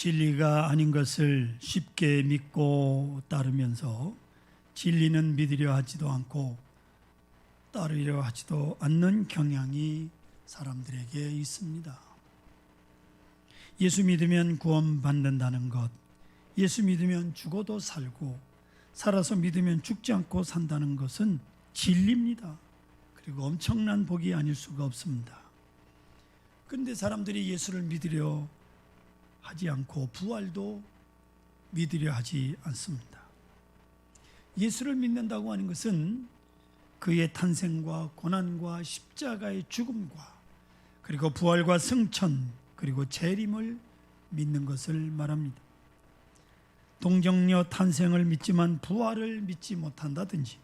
진리가 아닌 것을 쉽게 믿고 따르면서 진리는 믿으려 하지도 않고 따르려 하지도 않는 경향이 사람들에게 있습니다. 예수 믿으면 구원받는다는 것, 예수 믿으면 죽어도 살고 살아서 믿으면 죽지 않고 산다는 것은 진리입니다. 그리고 엄청난 복이 아닐 수가 없습니다. 그런데 사람들이 예수를 믿으려 하지 않고 부활도 믿으려 하지 않습니다. 예수를 믿는다고 하는 것은 그의 탄생과 고난과 십자가의 죽음과 그리고 부활과 승천 그리고 재림을 믿는 것을 말합니다. 동정녀 탄생을 믿지만 부활을 믿지 못한다든지,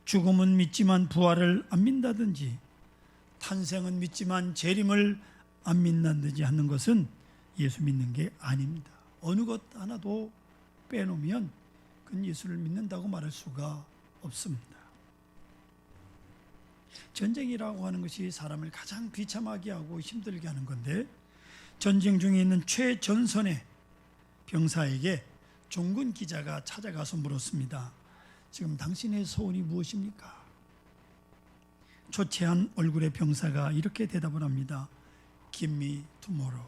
죽음은 믿지만 부활을 안 믿는다든지, 탄생은 믿지만 재림을 안 믿는다든지 하는 것은 예수 믿는 게 아닙니다. 어느 것 하나도 빼놓으면 그건 예수를 믿는다고 말할 수가 없습니다. 전쟁이라고 하는 것이 사람을 가장 비참하게 하고 힘들게 하는 건데, 전쟁 중에 있는 최전선의 병사에게 종군 기자가 찾아가서 물었습니다. 지금 당신의 소원이 무엇입니까? 초췌한 얼굴의 병사가 이렇게 대답을 합니다. Give me tomorrow.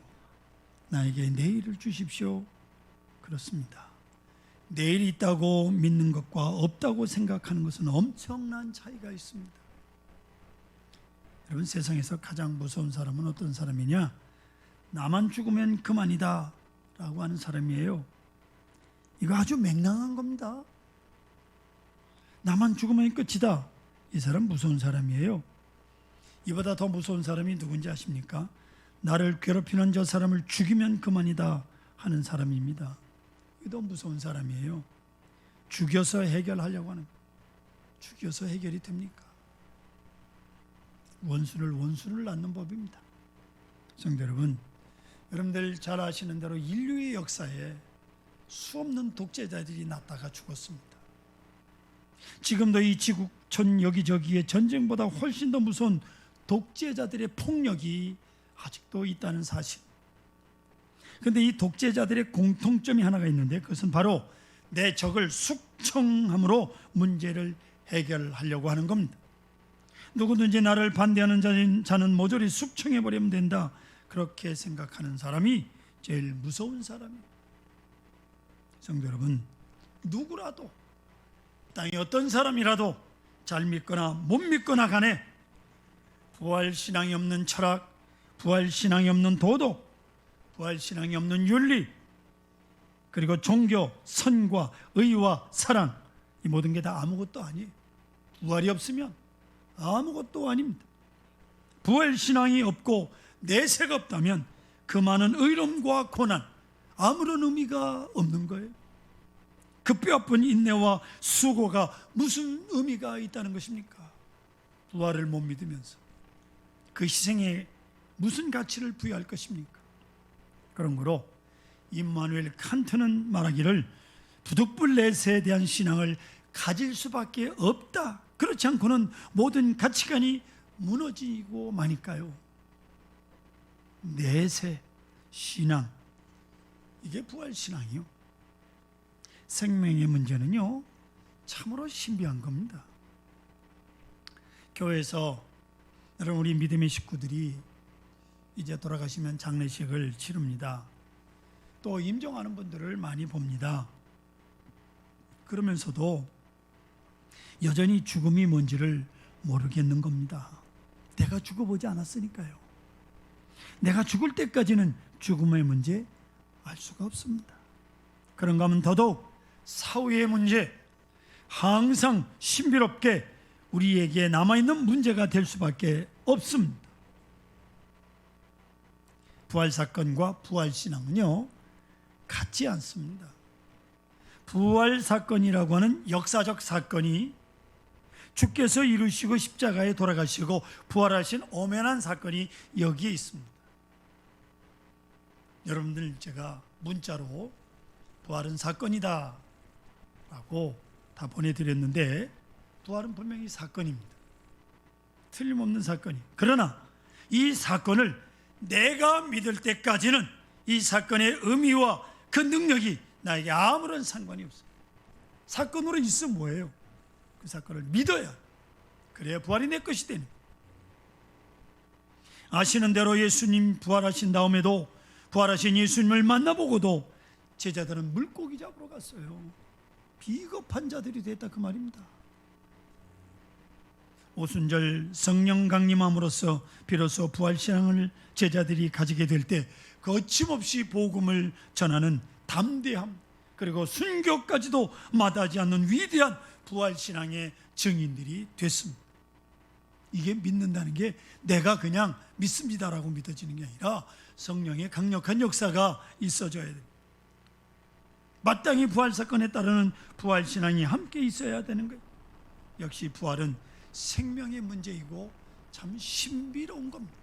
나에게 내일을 주십시오. 그렇습니다. 내일이 있다고 믿는 것과 없다고 생각하는 것은 엄청난 차이가 있습니다. 여러분, 세상에서 가장 무서운 사람은 어떤 사람이냐? 나만 죽으면 그만이다 라고 하는 사람이에요. 이거 아주 맹랑한 겁니다. 나만 죽으면 끝이다. 이 사람 무서운 사람이에요. 이보다 더 무서운 사람이 누군지 아십니까? 나를 괴롭히는 저 사람을 죽이면 그만이다 하는 사람입니다. 이게 더 무서운 사람이에요. 죽여서 해결하려고 하는, 죽여서 해결이 됩니까? 원수를 낳는 법입니다. 성도 여러분, 여러분들 잘 아시는 대로 인류의 역사에 수없는 독재자들이 났다가 죽었습니다. 지금도 이 지구촌 여기저기에 전쟁보다 훨씬 더 무서운 독재자들의 폭력이 아직도 있다는 사실. 그런데 이 독재자들의 공통점이 하나가 있는데, 그것은 바로 내 적을 숙청함으로 문제를 해결하려고 하는 겁니다. 누구든지 나를 반대하는 자는 모조리 숙청해버리면 된다, 그렇게 생각하는 사람이 제일 무서운 사람이에요. 성도 여러분, 누구라도, 땅에 어떤 사람이라도 잘 믿거나 못 믿거나 간에 부활신앙이 없는 철학, 부활신앙이 없는 도덕, 부활신앙이 없는 윤리, 그리고 종교, 선과 의와 사랑, 이 모든 게 다 아무것도 아니에요. 부활이 없으면 아무것도 아닙니다. 부활신앙이 없고 내세가 없다면 그 많은 의로움과 고난, 아무런 의미가 없는 거예요. 그 뼈아픈 인내와 수고가 무슨 의미가 있다는 것입니까? 부활을 못 믿으면서 그 희생에 무슨 가치를 부여할 것입니까? 그런 거로 임마누엘 칸트는 말하기를 부득불 내세에 대한 신앙을 가질 수밖에 없다. 그렇지 않고는 모든 가치관이 무너지고 마니까요. 내세, 신앙, 이게 부활신앙이요. 생명의 문제는요, 참으로 신비한 겁니다. 교회에서 여러분, 우리 믿음의 식구들이 이제 돌아가시면 장례식을 치릅니다. 또 임종하는 분들을 많이 봅니다. 그러면서도 여전히 죽음이 뭔지를 모르겠는 겁니다. 내가 죽어보지 않았으니까요. 내가 죽을 때까지는 죽음의 문제 알 수가 없습니다. 그런가 하면 더더욱 사후의 문제, 항상 신비롭게 우리에게 남아있는 문제가 될 수밖에 없습니다. 부활사건과 부활신앙은요, 같지 않습니다. 부활사건이라고 하는 역사적 사건이 주께서 이루시고 십자가에 돌아가시고 부활하신 엄연한 사건이 여기에 있습니다. 여러분들, 제가 문자로 부활은 사건이다 라고 다 보내드렸는데, 부활은 분명히 사건입니다. 틀림없는 사건이. 그러나 이 사건을 내가 믿을 때까지는 이 사건의 의미와 그 능력이 나에게 아무런 상관이 없어요. 사건으로 있으면 뭐예요? 그 사건을 믿어야, 그래야 부활이 내 것이 되는. 아시는 대로 예수님 부활하신 다음에도 부활하신 예수님을 만나보고도 제자들은 물고기 잡으러 갔어요. 비겁한 자들이 됐다 그 말입니다. 오순절 성령 강림함으로써 비로소 부활신앙을 제자들이 가지게 될 때 거침없이 복음을 전하는 담대함, 그리고 순교까지도 마다하지 않는 위대한 부활신앙의 증인들이 됐습니다. 이게 믿는다는 게 내가 그냥 믿습니다라고 믿어지는 게 아니라 성령의 강력한 역사가 있어져야 됩니다. 마땅히 부활 사건에 따르는 부활신앙이 함께 있어야 되는 거예요. 역시 부활은 생명의 문제이고 참 신비로운 겁니다.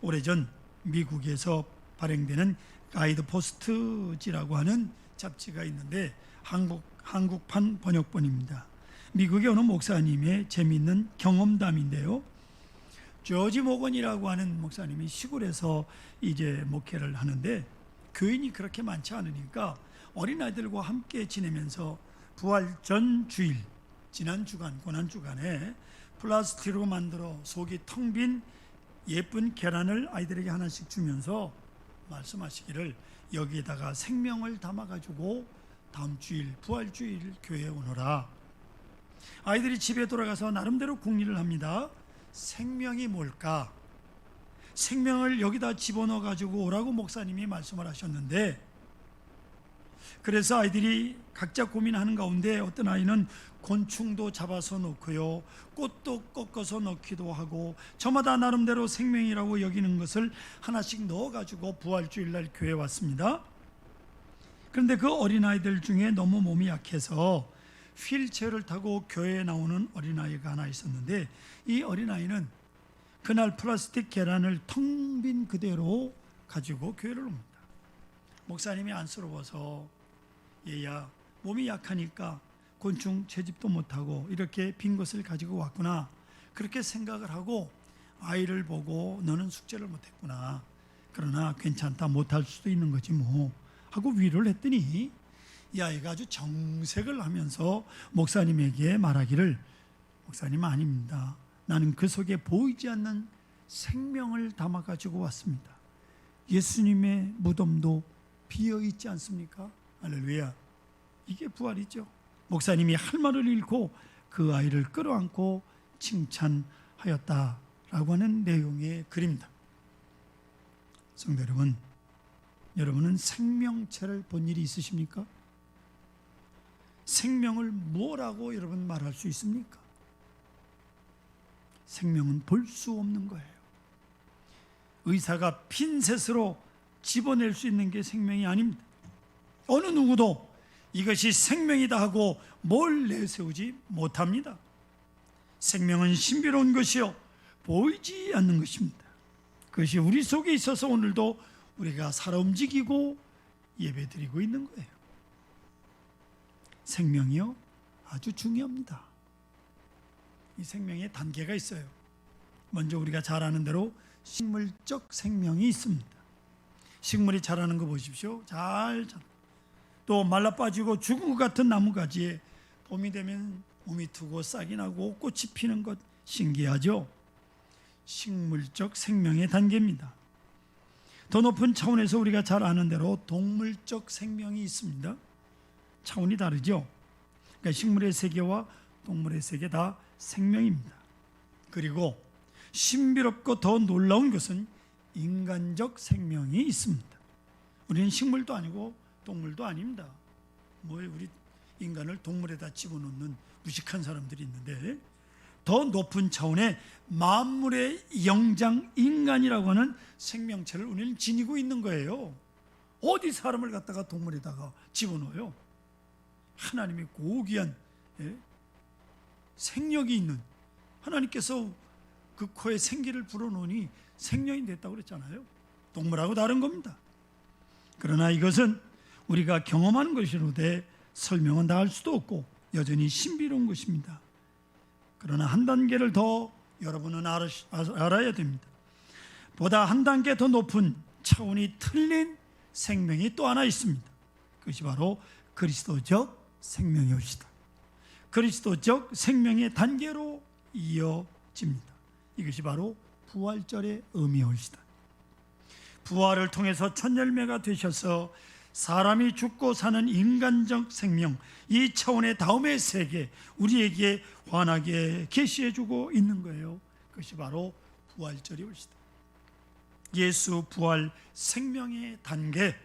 오래전 미국에서 발행되는 가이드포스트지라고 하는 잡지가 있는데 한국판 번역본입니다. 미국의 어느 목사님의 재미있는 경험담인데요. 조지 모건이라고 하는 목사님이 시골에서 이제 목회를 하는데 교인이 그렇게 많지 않으니까 어린아이들과 함께 지내면서 부활 전 주일, 지난 주간, 고난 주간에 플라스틱으로 만들어 속이 텅 빈 예쁜 계란을 아이들에게 하나씩 주면서 말씀하시기를 여기에다가 생명을 담아가지고 다음 주일 부활 주일 교회에 오너라. 아이들이 집에 돌아가서 나름대로 궁리를 합니다. 생명이 뭘까? 생명을 여기다 집어넣어 가지고 오라고 목사님이 말씀을 하셨는데, 그래서 아이들이 각자 고민하는 가운데 어떤 아이는 곤충도 잡아서 넣고요, 꽃도 꺾어서 넣기도 하고 저마다 나름대로 생명이라고 여기는 것을 하나씩 넣어 가지고 부활주일날 교회에 왔습니다. 그런데 그 어린아이들 중에 너무 몸이 약해서 휠체어를 타고 교회에 나오는 어린아이가 하나 있었는데, 이 어린아이는 그날 플라스틱 계란을 텅 빈 그대로 가지고 교회를 옵니다. 목사님이 안쓰러워서 얘야, 몸이 약하니까 곤충 채집도 못하고 이렇게 빈 것을 가지고 왔구나, 그렇게 생각을 하고 아이를 보고 너는 숙제를 못했구나, 그러나 괜찮다, 못할 수도 있는 거지 뭐 하고 위로를 했더니 이 아이가 아주 정색을 하면서 목사님에게 말하기를, 목사님 아닙니다, 나는 그 속에 보이지 않는 생명을 담아 가지고 왔습니다. 예수님의 무덤도 비어 있지 않습니까? 할렐루야. 이게 부활이죠. 목사님이 할 말을 잃고 그 아이를 끌어안고 칭찬하였다라고 하는 내용의 글입니다. 성도 여러분, 여러분은 생명체를 본 일이 있으십니까? 생명을 뭐라고 여러분 말할 수 있습니까? 생명은 볼 수 없는 거예요. 의사가 핀셋으로 집어낼 수 있는 게 생명이 아닙니다. 어느 누구도 이것이 생명이다 하고 뭘 내세우지 못합니다. 생명은 신비로운 것이요 보이지 않는 것입니다. 그것이 우리 속에 있어서 오늘도 우리가 살아 움직이고 예배드리고 있는 거예요. 생명이요 아주 중요합니다. 이 생명에 단계가 있어요. 먼저 우리가 잘 아는 대로 식물적 생명이 있습니다. 식물이 자라는 거 보십시오. 잘 자라. 또 말라 빠지고 죽은 것 같은 나무가지에 봄이 되면 몸이 트고 싹이 나고 꽃이 피는 것 신기하죠? 식물적 생명의 단계입니다. 더 높은 차원에서 우리가 잘 아는 대로 동물적 생명이 있습니다. 차원이 다르죠? 그러니까 식물의 세계와 동물의 세계 다 생명입니다. 그리고 신비롭고 더 놀라운 것은 인간적 생명이 있습니다. 우리는 식물도 아니고 동물도 아닙니다. 우리 인간을 동물에다 집어넣는 무식한 사람들이 있는데, 더 높은 차원의 만물의 영장 인간이라고 하는 생명체를 우리는 지니고 있는 거예요. 어디 사람을 갖다가 동물에다가 집어넣어요? 하나님의 고귀한 생력이 있는 하나님께서 그 코에 생기를 불어넣으니 생명이 됐다고 그랬잖아요. 동물하고 다른 겁니다. 그러나 이것은 우리가 경험하는 것이로되 설명은 다 할 수도 없고 여전히 신비로운 것입니다. 그러나 한 단계를 더 여러분은 알아야 됩니다. 보다 한 단계 더 높은 차원이 틀린 생명이 또 하나 있습니다. 그것이 바로 그리스도적 생명이옵시다. 그리스도적 생명의 단계로 이어집니다. 이것이 바로 부활절의 의미옵시다. 부활을 통해서 첫 열매가 되셔서 사람이 죽고 사는 인간적 생명, 이 차원의 다음의 세계, 우리에게 환하게 계시해주고 있는 거예요. 그것이 바로 부활절이옵시다. 예수 부활 생명의 단계,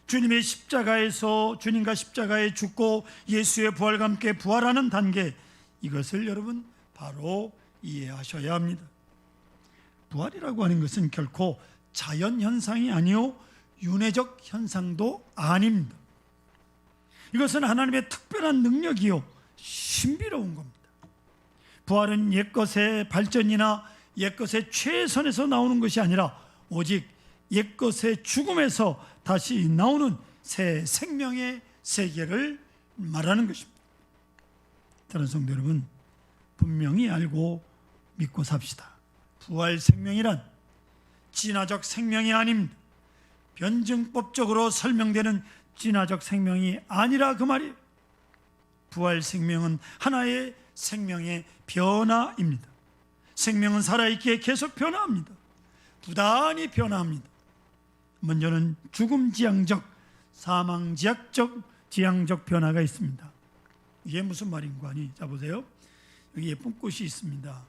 주님의 십자가에서 주님과 십자가에 죽고 예수의 부활과 함께 부활하는 단계, 이것을 여러분 바로 이해하셔야 합니다. 부활이라고 하는 것은 결코 자연현상이 아니요 윤회적 현상도 아닙니다. 이것은 하나님의 특별한 능력이요 신비로운 겁니다. 부활은 옛것의 발전이나 옛것의 최선에서 나오는 것이 아니라 오직 옛것의 죽음에서 다시 나오는 새 생명의 세계를 말하는 것입니다. 사랑하는 성도 여러분, 분명히 알고 믿고 삽시다. 부활 생명이란 진화적 생명이 아닙니다. 변증법적으로 설명되는 진화적 생명이 아니라 그 말이에요. 부활 생명은 하나의 생명의 변화입니다. 생명은 살아있기에 계속 변화합니다. 부단히 변화합니다. 먼저는 죽음지향적, 사망지향적 변화가 있습니다. 이게 무슨 말인가 하니, 자 보세요. 여기 예쁜 꽃이 있습니다.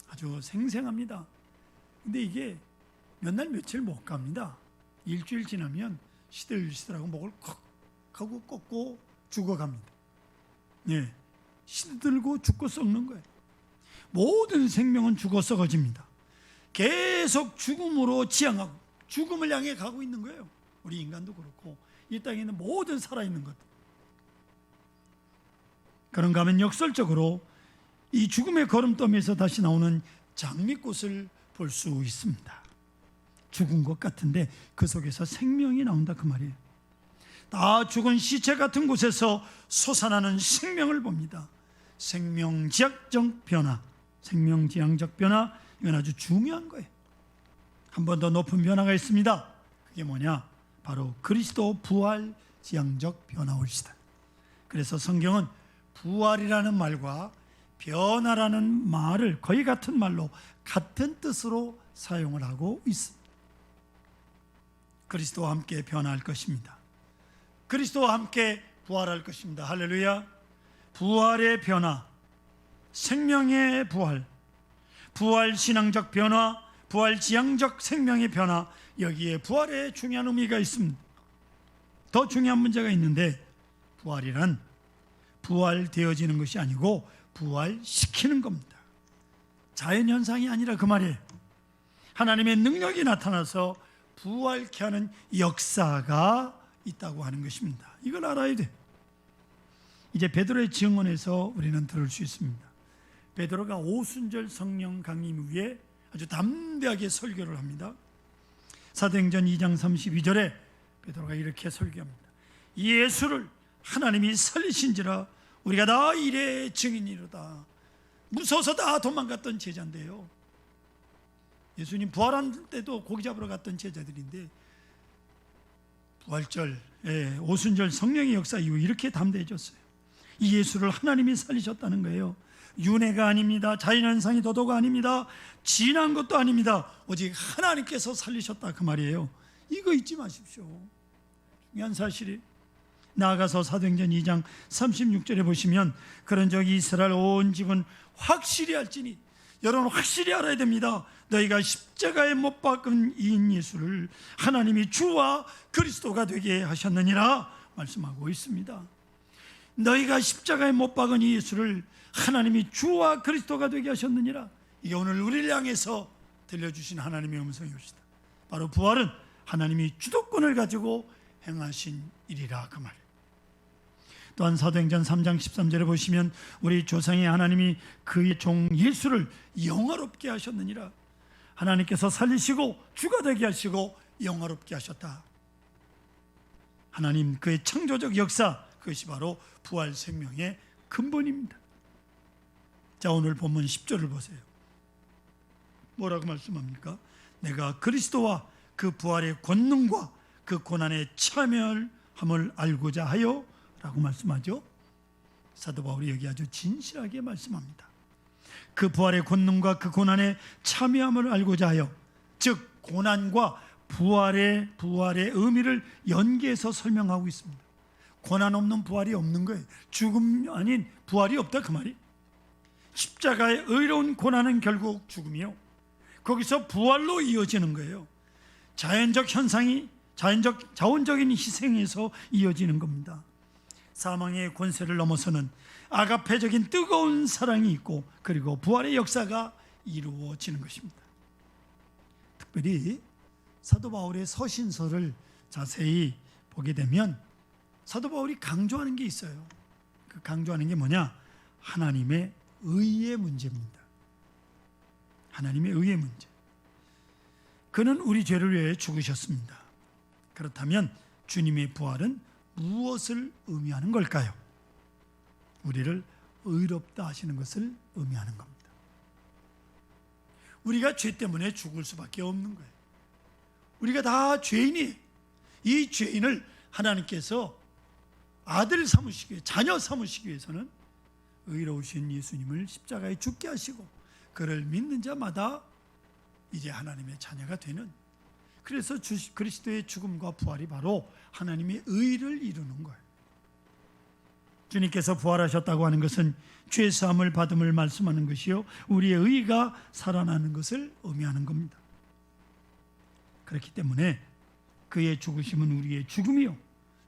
아주 생생합니다. 근데 이게 몇 날 며칠 못 갑니다. 일주일 지나면 시들시들하고 목을 콕 하고 꺾고 죽어갑니다. 예, 시들고 죽고 썩는 거예요. 모든 생명은 죽어 썩어집니다. 계속 죽음으로 지향하고 죽음을 향해 가고 있는 거예요. 우리 인간도 그렇고 이 땅에 있는 모든 살아있는 것. 그런가 하면 역설적으로 이 죽음의 걸음더미에서 다시 나오는 장미꽃을 볼 수 있습니다. 죽은 것 같은데 그 속에서 생명이 나온다 그 말이에요. 다 죽은 시체 같은 곳에서 솟아나는 생명을 봅니다. 생명지향적 변화, 생명지향적 변화, 이건 아주 중요한 거예요. 한 번 더 높은 변화가 있습니다. 그게 뭐냐? 바로 그리스도 부활 지향적 변화올시다. 그래서 성경은 부활이라는 말과 변화라는 말을 거의 같은 말로 같은 뜻으로 사용을 하고 있습니다. 그리스도와 함께 변화할 것입니다. 그리스도와 함께 부활할 것입니다. 할렐루야. 부활의 변화, 생명의 부활, 부활 신앙적 변화, 부활 지향적 생명의 변화, 여기에 부활의 중요한 의미가 있습니다. 더 중요한 문제가 있는데, 부활이란 부활되어지는 것이 아니고 부활시키는 겁니다. 자연현상이 아니라 그 말이에요. 하나님의 능력이 나타나서 부활케 하는 역사가 있다고 하는 것입니다. 이걸 알아야 돼. 이제 베드로의 증언에서 우리는 들을 수 있습니다. 베드로가 오순절 성령 강림 후에 아주 담대하게 설교를 합니다. 사도행전 2장 32절에 베드로가 이렇게 설교합니다. 예수를 하나님이 살리신지라 우리가 다 이래 증인이로다. 무서워서 다 도망갔던 제자인데요. 예수님 부활한 때도 고기 잡으러 갔던 제자들인데 부활절, 오순절 성령의 역사 이후 이렇게 담대해졌어요. 이 예수를 하나님이 살리셨다는 거예요. 윤회가 아닙니다. 자연현상이 도도가 아닙니다. 진한 것도 아닙니다. 오직 하나님께서 살리셨다 그 말이에요. 이거 잊지 마십시오. 중요한 사실이. 나아가서 사도행전 2장 36절에 보시면 그런즉 이스라엘 온 집은 확실히 알지니, 여러분 확실히 알아야 됩니다. 너희가 십자가에 못 박은 이 예수를 하나님이 주와 그리스도가 되게 하셨느니라 말씀하고 있습니다. 너희가 십자가에 못 박은 이 예수를 하나님이 주와 그리스도가 되게 하셨느니라. 이게 오늘 우리를 향해서 들려주신 하나님의 음성이옵시다. 바로 부활은 하나님이 주도권을 가지고 행하신 일이라 그 말. 또한 사도행전 3장 13절에 보시면 우리 조상의 하나님이 그의 종 예수를 영화롭게 하셨느니라. 하나님께서 살리시고 주가 되게 하시고 영화롭게 하셨다. 하나님 그의 창조적 역사, 그것이 바로 부활 생명의 근본입니다. 자, 오늘 본문 10절을 보세요. 뭐라고 말씀합니까? 내가 그리스도와 그 부활의 권능과 그 고난의 참여함을 알고자 하여 라고 말씀하죠. 사도 바울이 여기 아주 진실하게 말씀합니다. 그 부활의 권능과 그 고난의 참여함을 알고자 하여, 즉 고난과 부활의 의미를 연계해서 설명하고 있습니다. 고난 없는 부활이 없는 거예요. 죽음 아닌 부활이 없다 그 말이. 십자가의 의로운 고난은 결국 죽음이요, 거기서 부활로 이어지는 거예요. 자연적 현상이 자원적인 희생에서 이어지는 겁니다. 사망의 권세를 넘어서는 아가페적인 뜨거운 사랑이 있고, 그리고 부활의 역사가 이루어지는 것입니다. 특별히 사도 바울의 서신서를 자세히 보게 되면 사도 바울이 강조하는 게 있어요. 그 강조하는 게 뭐냐? 하나님의 의의 문제입니다. 하나님의 의의 문제. 그는 우리 죄를 위해 죽으셨습니다. 그렇다면 주님의 부활은 무엇을 의미하는 걸까요? 우리를 의롭다 하시는 것을 의미하는 겁니다. 우리가 죄 때문에 죽을 수밖에 없는 거예요. 우리가 다 죄인이에요. 이 죄인을 하나님께서 아들 삼으시기 위해, 자녀 삼으시기 위해서는 의로우신 예수님을 십자가에 죽게 하시고, 그를 믿는 자마다 이제 하나님의 자녀가 되는, 그래서 그리스도의 죽음과 부활이 바로 하나님의 의를 이루는 거예요. 주님께서 부활하셨다고 하는 것은 죄 사함을 받음을 말씀하는 것이요, 우리의 의가 살아나는 것을 의미하는 겁니다. 그렇기 때문에 그의 죽으심은 우리의 죽음이요,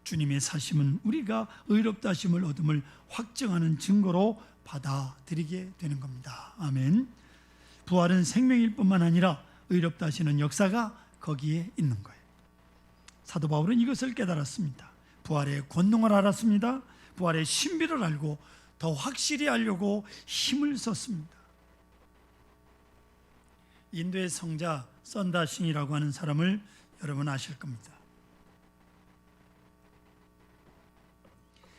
주님의 사심은 우리가 의롭다 하심을 얻음을 확증하는 증거로 받아들이게 되는 겁니다. 아멘. 부활은 생명일 뿐만 아니라 의롭다 하시는 역사가 거기에 있는 거예요. 사도 바울은 이것을 깨달았습니다. 부활의 권능을 알았습니다. 부활의 신비를 알고 더 확실히 알려고 힘을 썼습니다. 인도의 성자 선다싱이라고 하는 사람을 여러분 아실 겁니다.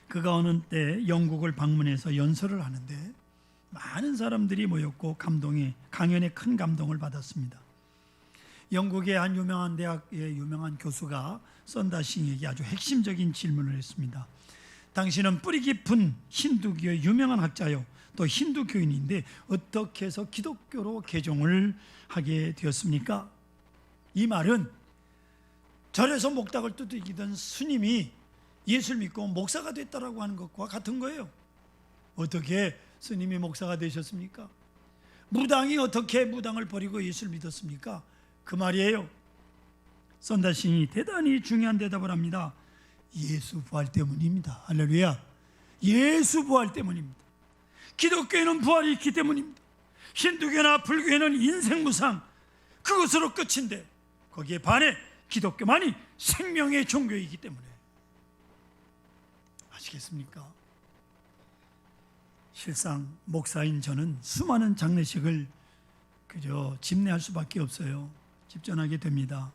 그가 어느 때 영국을 방문해서 연설을 하는데 많은 사람들이 모였고 강연에 큰 감동을 받았습니다. 영국의 한 유명한 대학의 유명한 교수가 선다싱에게 아주 핵심적인 질문을 했습니다. 당신은 뿌리 깊은 힌두교의 유명한 학자요, 또 힌두교인인데 어떻게 해서 기독교로 개종을 하게 되었습니까? 이 말은 절에서 목닥을 두들기던 스님이 예수를 믿고 목사가 됐다라고 하는 것과 같은 거예요. 어떻게 스님이 목사가 되셨습니까? 무당이 어떻게 무당을 버리고 예수를 믿었습니까? 그 말이에요. 선다싱이 대단히 중요한 대답을 합니다. 예수 부활 때문입니다. 할렐루야. 예수 부활 때문입니다. 기독교에는 부활이 있기 때문입니다. 힌두교나 불교에는 인생무상, 그것으로 끝인데 거기에 반해 기독교만이 생명의 종교이기 때문에. 아시겠습니까? 실상 목사인 저는 수많은 장례식을 그저 집례할 수밖에 없어요. 집전하게 됩니다.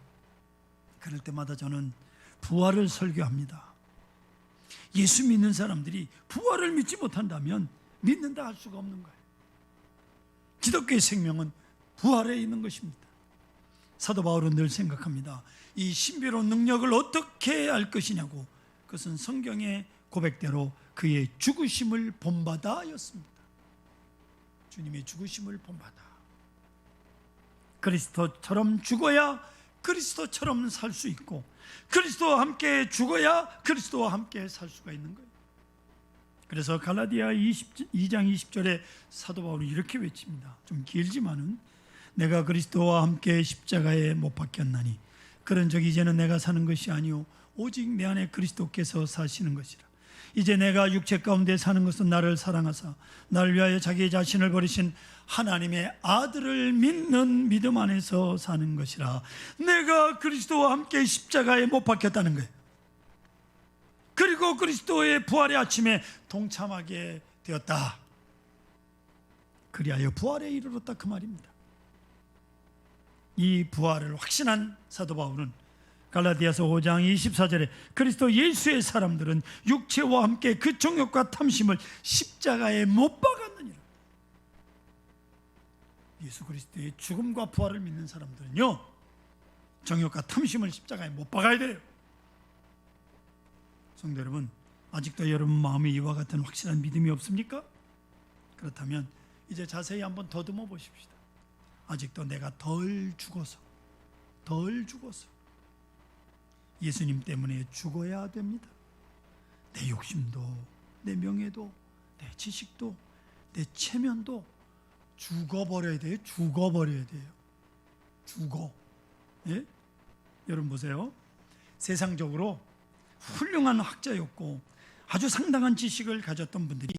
그럴 때마다 저는 부활을 설교합니다. 예수 믿는 사람들이 부활을 믿지 못한다면 믿는다 할 수가 없는 거예요. 기독교의 생명은 부활에 있는 것입니다. 사도 바울은 늘 생각합니다. 이 신비로운 능력을 어떻게 알 것이냐고. 그것은 성경의 고백대로 그의 죽으심을 본받아였습니다. 주님의 죽으심을 본받아. 그리스도처럼 죽어야 그리스도처럼 살 수 있고, 그리스도와 함께 죽어야 그리스도와 함께 살 수가 있는 거예요. 그래서 갈라디아 2장 20절에 사도 바울이 이렇게 외칩니다. 좀 길지만은, 내가 그리스도와 함께 십자가에 못 박혔나니 그런 적 이제는 내가 사는 것이 아니요 오직 내 안에 그리스도께서 사시는 것이라. 이제 내가 육체 가운데 사는 것은 나를 사랑하사 나를 위하여 자기 자신을 버리신 하나님의 아들을 믿는 믿음 안에서 사는 것이라. 내가 그리스도와 함께 십자가에 못 박혔다는 거예요. 그리고 그리스도의 부활의 아침에 동참하게 되었다. 그리하여 부활에 이르렀다, 그 말입니다. 이 부활을 확신한 사도 바울은 갈라디아서 5장 24절에 그리스도 예수의 사람들은 육체와 함께 그 정욕과 탐심을 십자가에 못 박았느니라. 예수 그리스도의 죽음과 부활을 믿는 사람들은요, 정욕과 탐심을 십자가에 못 박아야 돼요. 성도 여러분, 아직도 여러분 마음에 이와 같은 확실한 믿음이 없습니까? 그렇다면 이제 자세히 한번 더듬어 보십시다. 아직도 내가 덜 죽어서 예수님 때문에 죽어야 됩니다. 내 욕심도, 내 명예도, 내 지식도, 내 체면도 죽어버려야 돼요. 죽어. 예? 여러분 보세요. 세상적으로 훌륭한 학자였고 아주 상당한 지식을 가졌던 분들이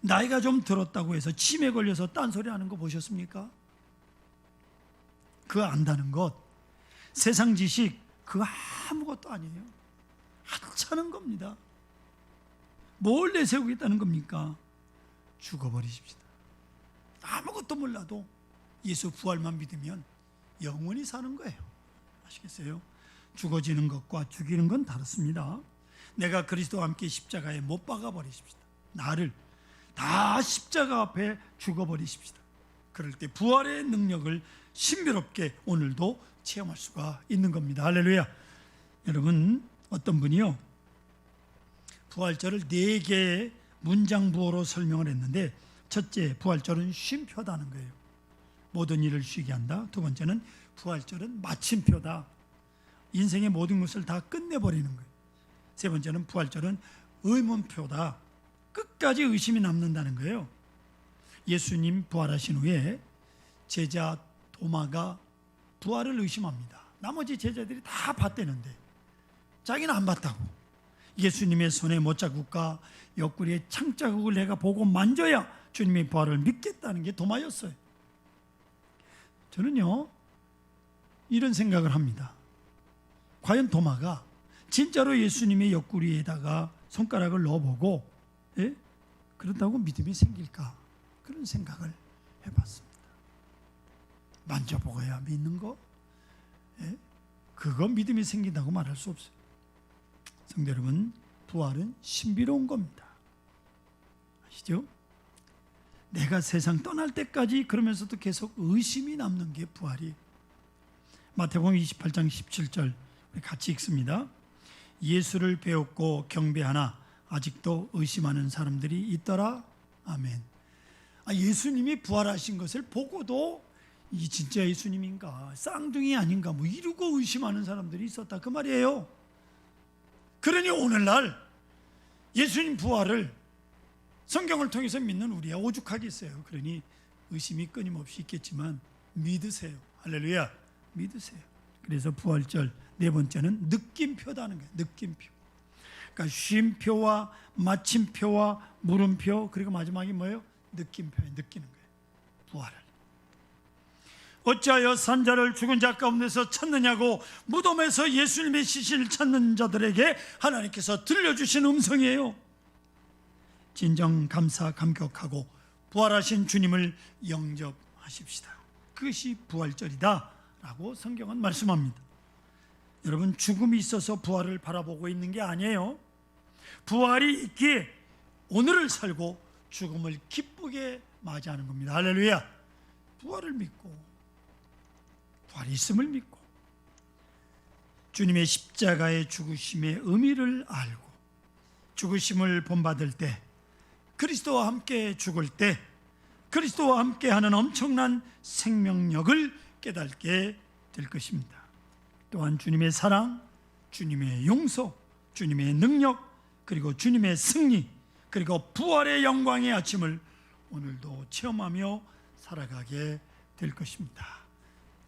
나이가 좀 들었다고 해서 치매에 걸려서 딴소리 하는 거 보셨습니까? 그거 안다는 것, 세상 지식 그거 아무것도 아니에요. 하찮은 겁니다. 뭘 내세우겠다는 겁니까? 죽어버리십시다. 아무것도 몰라도 예수 부활만 믿으면 영원히 사는 거예요. 아시겠어요? 죽어지는 것과 죽이는 건 다릅니다. 내가 그리스도와 함께 십자가에 못 박아 버리십시다. 나를 다 십자가 앞에 죽어버리십시다. 그럴 때 부활의 능력을 신비롭게 오늘도 체험할 수가 있는 겁니다. 할렐루야. 여러분, 어떤 분이요 부활절을 4개의 문장부호로 설명을 했는데, 첫째, 부활절은 쉼표다는 거예요. 모든 일을 쉬게 한다. 두 번째는 부활절은 마침표다. 인생의 모든 것을 다 끝내버리는 거예요. 세 번째는 부활절은 의문표다. 끝까지 의심이 남는다는 거예요. 예수님 부활하신 후에 제자 도마가 부활을 의심합니다. 나머지 제자들이 다 봤대는데 자기는 안 봤다고. 예수님의 손에 못자국과 옆구리에 창자국을 내가 보고 만져야 주님의 부활을 믿겠다는 게 도마였어요. 저는요 이런 생각을 합니다. 과연 도마가 진짜로 예수님의 옆구리에다가 손가락을 넣어보고 그렇다고 믿음이 생길까? 그런 생각을 해봤습니다. 만져보고야 믿는 거? 그거 믿음이 생긴다고 말할 수 없어요. 성도 여러분, 부활은 신비로운 겁니다. 아시죠? 내가 세상 떠날 때까지 그러면서도 계속 의심이 남는 게 부활이에요. 마태복음 28장 17절 우리 같이 읽습니다. 예수를 배웠고 경배하나 아직도 의심하는 사람들이 있더라. 아멘. 예수님이 부활하신 것을 보고도 이 진짜 예수님인가, 쌍둥이 아닌가 이러고 의심하는 사람들이 있었다 그 말이에요. 그러니 오늘날 예수님 부활을 성경을 통해서 믿는 우리야 오죽하겠어요. 그러니 의심이 끊임없이 있겠지만 믿으세요. 할렐루야. 믿으세요. 그래서 부활절 네 번째는 느낌표다는 거예요. 느낌표. 그러니까 쉼표와 마침표와 물음표, 그리고 마지막이 뭐예요? 느낌표에 느끼는 거예요. 부활을. 어찌하여 산자를 죽은 자 가운데서 찾느냐고 무덤에서 예수님의 시신을 찾는 자들에게 하나님께서 들려주신 음성이에요. 진정 감사 감격하고 부활하신 주님을 영접하십시다. 그것이 부활절이다 라고 성경은 말씀합니다. 여러분, 죽음이 있어서 부활을 바라보고 있는 게 아니에요. 부활이 있기에 오늘을 살고 죽음을 기쁘게 맞이하는 겁니다. 할렐루야. 부활을 믿고 부활이 있음을 믿고 주님의 십자가의 죽으심의 의미를 알고 죽으심을 본받을 때, 그리스도와 함께 죽을 때 그리스도와 함께하는 엄청난 생명력을 깨닫게 될 것입니다. 또한 주님의 사랑, 주님의 용서, 주님의 능력, 그리고 주님의 승리, 그리고 부활의 영광의 아침을 오늘도 체험하며 살아가게 될 것입니다.